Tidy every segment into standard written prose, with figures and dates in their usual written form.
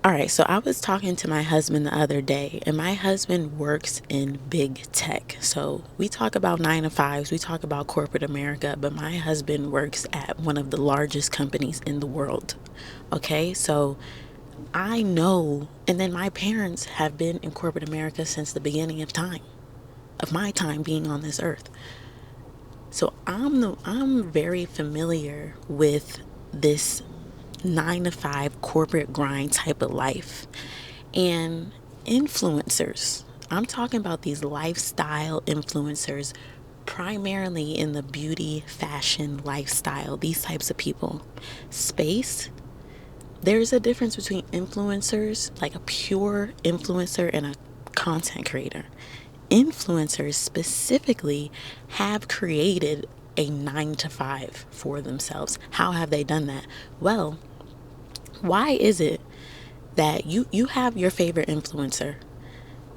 All right, so I was talking to my husband the other day, and my husband works in big tech. So we talk about 9 to 5s, we talk about corporate America, but my husband works at one of the largest companies in the world. Okay, so I know, and then my parents have been in corporate America since the beginning of time, of my time being on this earth. So I'm very familiar with this 9 to 5 corporate grind type of life. And influencers, I'm talking about these lifestyle influencers, primarily in the beauty, fashion, lifestyle, these types of people. Space, there's a difference between influencers, like a pure influencer, and a content creator. Influencers specifically have created a 9 to 5 for themselves. How have they done that? Well, why is it that you have your favorite influencer?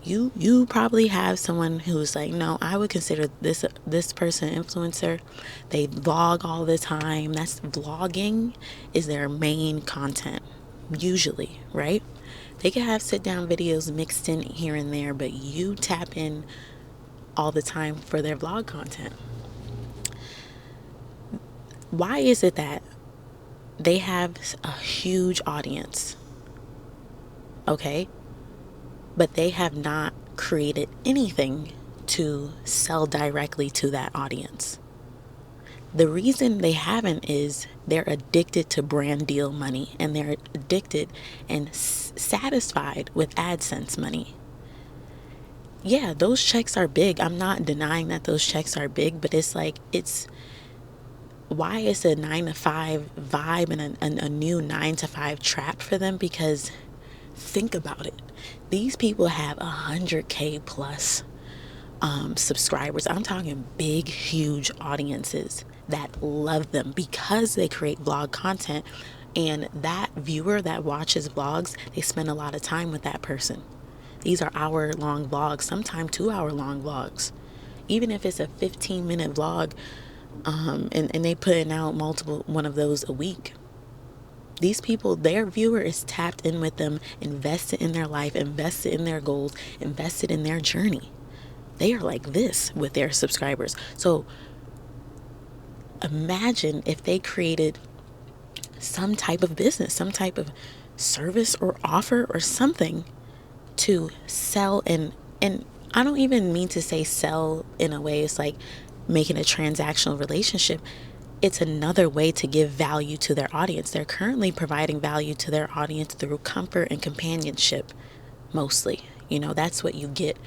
You probably have someone who's like, no, I would consider this person influencer. They vlog all the time. That's vlogging is their main content, usually, right? They can have sit down videos mixed in here and there, but you tap in all the time for their vlog content. Why is it that they have a huge audience, okay, but they have not created anything to sell directly to that audience? The reason they haven't is they're addicted to brand deal money, and they're addicted and satisfied with AdSense money. Yeah, those checks are big. I'm not denying that those checks are big, but it's why is a 9 to 5 vibe and a new 9 to 5 trap for them? Because think about it. These people have 100K plus subscribers. I'm talking big, huge audiences that love them because they create vlog content. And that viewer that watches vlogs, they spend a lot of time with that person. These are hour-long vlogs, sometimes 2-hour-long vlogs. Even if it's a 15-minute vlog, and they putting out multiple one of those a week. These people, their viewer is tapped in with them, invested in their life, invested in their goals, invested in their journey. They are like this with their subscribers. So imagine if they created some type of business, some type of service or offer or something to sell, and I don't even mean to say sell in a way it's like making a transactional relationship. It's another way to give value to their audience. They're currently providing value to their audience through comfort and companionship, mostly. That's what you get.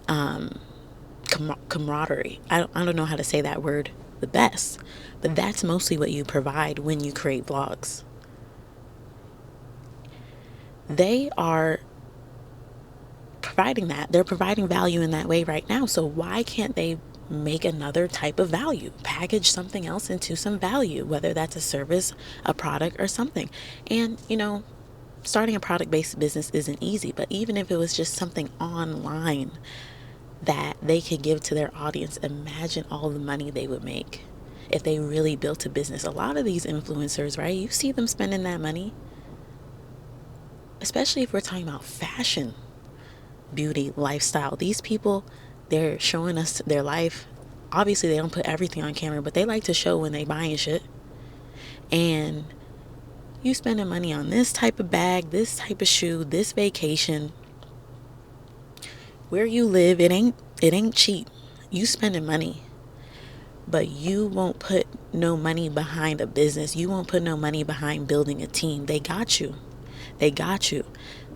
Camaraderie. I don't know how to say that word the best, but that's mostly what you provide when you create vlogs. They are providing that. They're providing value in that way right now. So why can't they make another type of value, package something else into some value, whether that's a service, a product, or something? And starting a product-based business isn't easy, but even if it was just something online that they could give to their audience, imagine all the money they would make if they really built a business. A lot of these influencers, right, you see them spending that money, especially if we're talking about fashion, beauty, lifestyle. These people, they're showing us their life. Obviously, they don't put everything on camera, but they like to show when they buying shit. And you spending money on this type of bag, this type of shoe, this vacation. Where you live, it ain't cheap. You spending money, but you won't put no money behind a business. You won't put no money behind building a team. They got you. They got you.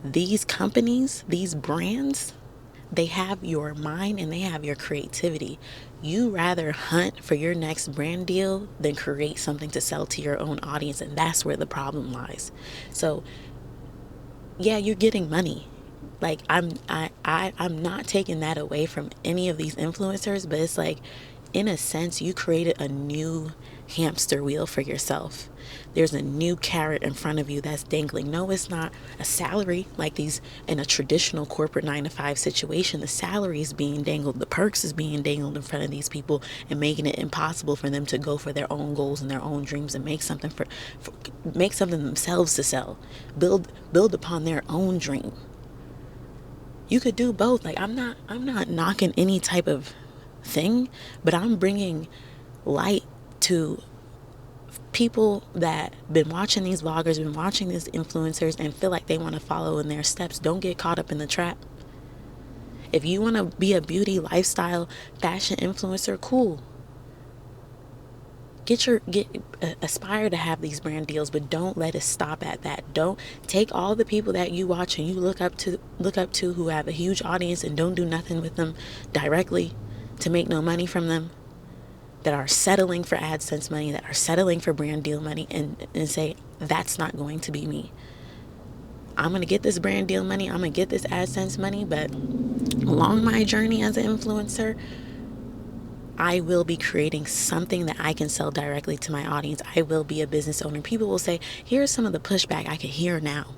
These companies, these brands, they have your mind and they have your creativity. You rather hunt for your next brand deal than create something to sell to your own audience, and that's where the problem lies. So, yeah, you're getting money. I'm not taking that away from any of these influencers, but it's like in a sense, you created a new hamster wheel for yourself. There's a new carrot in front of you that's dangling. No, it's not a salary like these in a traditional corporate 9 to 5 situation. The salary is being dangled, the perks is being dangled in front of these people and making it impossible for them to go for their own goals and their own dreams and make something make something themselves to sell. Build upon their own dream. You could do both. Like I'm not knocking any type of thing, but I'm bringing light to people that been watching these vloggers, been watching these influencers and feel like they want to follow in their steps. Don't get caught up in the trap. If you want to be a beauty, lifestyle, fashion influencer, cool. Aspire to have these brand deals, but don't let it stop at that. Don't take all the people that you watch and you look up to who have a huge audience and don't do nothing with them directly to make no money from them, that are settling for AdSense money, that are settling for brand deal money, and say, that's not going to be me. I'm going to get this brand deal money, I'm going to get this AdSense money, but along my journey as an influencer, I will be creating something that I can sell directly to my audience. I will be a business owner. People will say, here's some of the pushback I can hear now.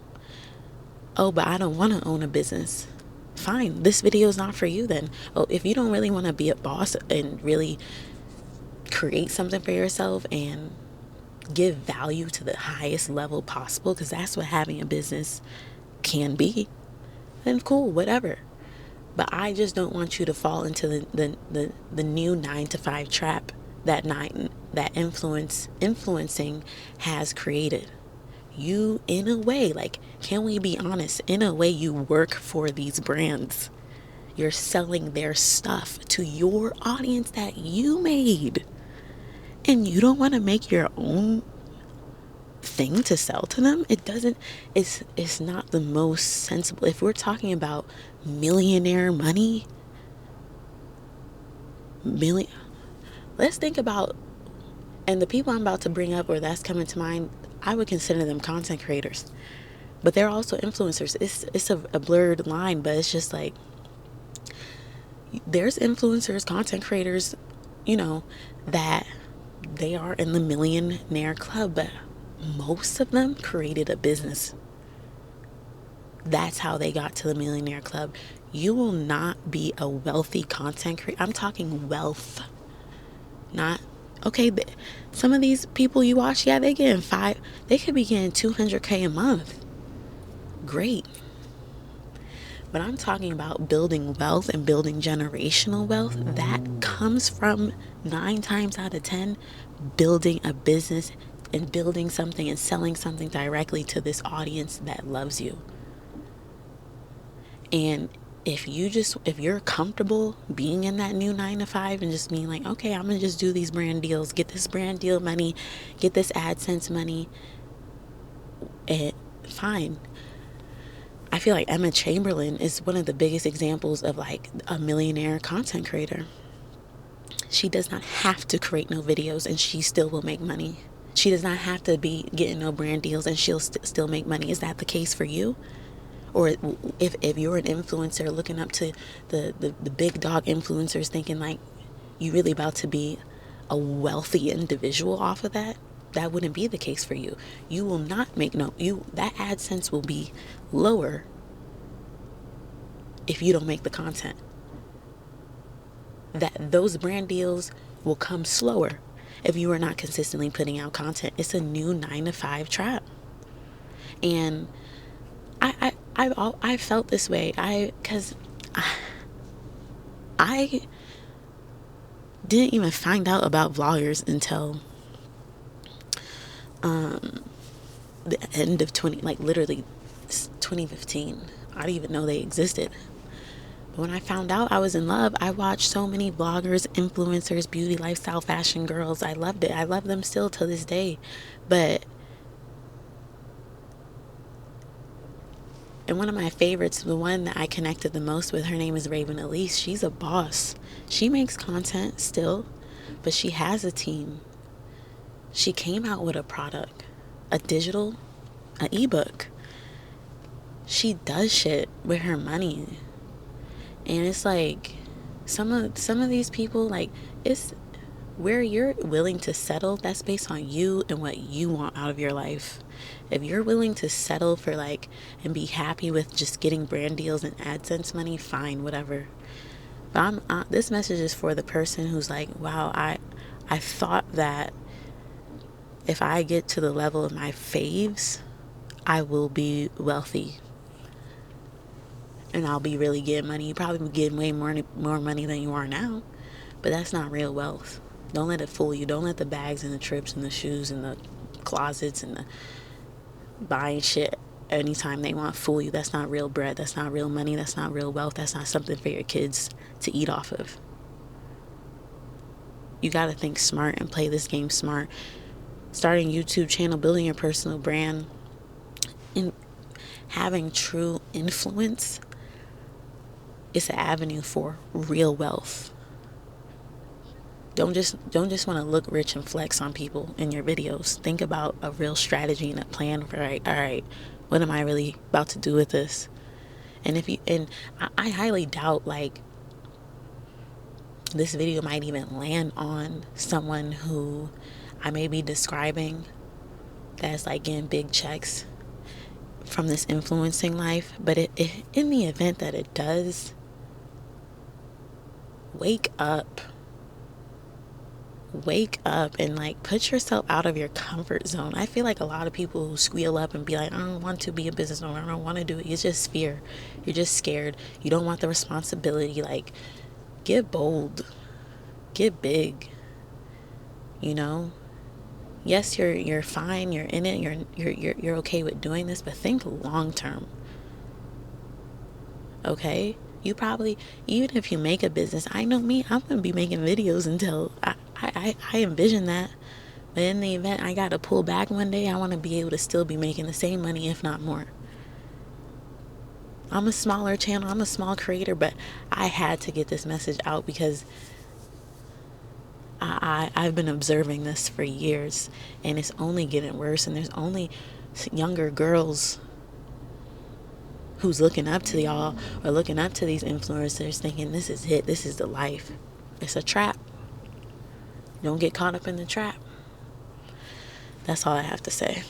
Oh, but I don't want to own a business. Fine, this video is not for you then. Oh, if you don't really want to be a boss and really create something for yourself and give value to the highest level possible, because that's what having a business can be, then cool, whatever. But I just don't want you to fall into the new 9 to 5 trap that influencing has created. You, in a way, like, can we be honest? In a way, you work for these brands. You're selling their stuff to your audience that you made. And you don't want to make your own thing to sell to them? It's not the most sensible. If we're talking about millionaire money, let's think about, and the people I'm about to bring up or that's coming to mind, I would consider them content creators, but they're also influencers. It's a blurred line, but it's just like, there's influencers, content creators, that they are in the millionaire club, but most of them created a business. That's how they got to the millionaire club. You will not be a wealthy content creator. I'm talking wealth. Not, okay, some of these people you watch, yeah, they could be getting $200K a month. Great. But I'm talking about building wealth and building generational wealth. That comes from 9 times out of 10 building a business and building something and selling something directly to this audience that loves you. And if you're comfortable being in that new 9 to 5 and just being like, okay, I'm gonna just do these brand deals, get this brand deal money, get this AdSense money, and fine. I feel like Emma Chamberlain is one of the biggest examples of like a millionaire content creator. She does not have to create no videos and she still will make money. She does not have to be getting no brand deals and she'll still make money. Is that the case for you? Or if you're an influencer looking up to the big dog influencers, thinking like you really about to be a wealthy individual off of that, that wouldn't be the case for you. You will not make that AdSense will be lower if you don't make the content. Those brand deals will come slower if you are not consistently putting out content. It's a new 9 to 5 trap. And I felt this way. Because I didn't even find out about vloggers until the end of literally 2015. I didn't even know they existed. But when I found out, I was in love. I watched so many vloggers, influencers, beauty, lifestyle, fashion girls. I loved it. I love them still to this day. And one of my favorites, the one that I connected the most with, her name is Raven Elise. She's a boss. She makes content still, but she has a team. She came out with a product, an ebook. She does shit with her money. And it's like some of these people, like, where you're willing to settle, that's based on you and what you want out of your life. If you're willing to settle for like and be happy with just getting brand deals and AdSense money, fine, whatever. But this message is for the person who's like, wow, I thought that if I get to the level of my faves, I will be wealthy and I'll be really getting money. You probably be getting way more money than you are now, but that's not real wealth. Don't let it fool you. Don't let the bags and the trips and the shoes and the closets and the buying shit anytime they want fool you. That's not real bread. That's not real money. That's not real wealth. That's not something for your kids to eat off of. You got to think smart and play this game smart. Starting a YouTube channel, building your personal brand, and having true influence is an avenue for real wealth. Don't just want to look rich and flex on people in your videos. Think about a real strategy and a plan for, all right, what am I really about to do with this? And I highly doubt like this video might even land on someone who I may be describing that's like getting big checks from this influencing life. But in the event that it does, wake up and like put yourself out of your comfort zone. I feel like a lot of people who squeal up and be like, I don't want to be a business owner, I don't want to do it. It's just fear. You're just scared. You don't want the responsibility. Like, get bold, get big. You know, yes, you're fine. You're in it. You're okay with doing this, but think long term. Okay, you probably, even if you make a business, I know me, I'm gonna be making videos until I envision that. But in the event I gotta pull back one day, I want to be able to still be making the same money, if not more. I'm a smaller channel, I'm a small creator, but I had to get this message out because I've been observing this for years, and it's only getting worse. And there's only younger girls who's looking up to y'all or looking up to these influencers thinking this is it, this is the life. It's a trap. Don't get caught up in the trap. That's all I have to say.